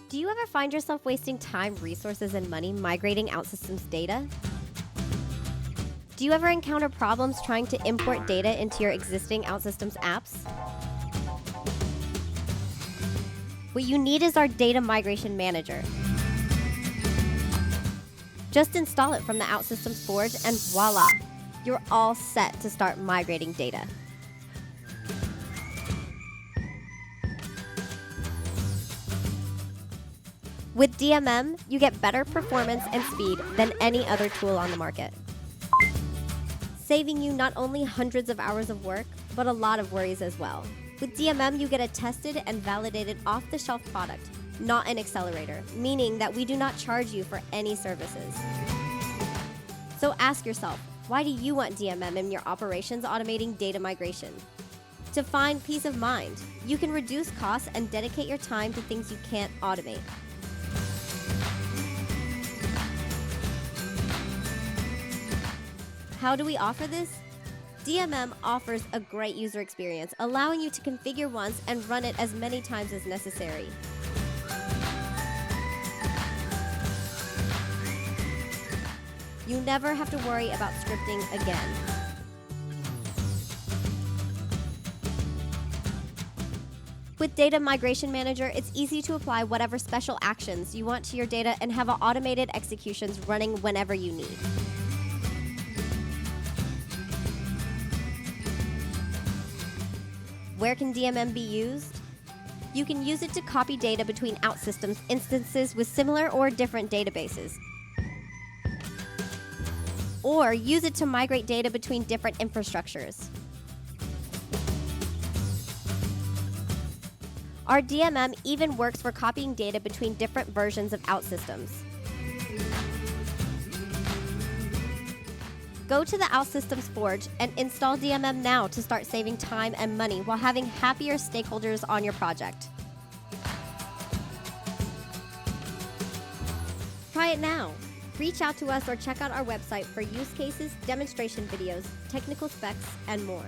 Do you ever find yourself wasting time, resources, and money migrating OutSystems data? Do you ever encounter problems trying to import data into your existing OutSystems apps? What you need is our Data Migration Manager. Just install it from the OutSystems Forge and voila! You're all set to start migrating data. With DMM, you get better performance and speed than any other tool on the market, saving you not only hundreds of hours of work, but a lot of worries as well. With DMM, you get a tested and validated off-the-shelf product, not an accelerator, meaning that we do not charge you for any services. So ask yourself, why do you want DMM in your operations automating data migration? To find peace of mind, you can reduce costs and dedicate your time to things you can't automate. How do we offer this? DMM offers a great user experience, allowing you to configure once and run it as many times as necessary. You never have to worry about scripting again. With Data Migration Manager, it's easy to apply whatever special actions you want to your data and have automated executions running whenever you need. Where can DMM be used? You can use it to copy data between OutSystems instances with similar or different databases. Or use it to migrate data between different infrastructures. Our DMM even works for copying data between different versions of OutSystems. Go to the OutSystems Forge and install DMM now to start saving time and money while having happier stakeholders on your project. Try it now. Reach out to us or check out our website for use cases, demonstration videos, technical specs, and more.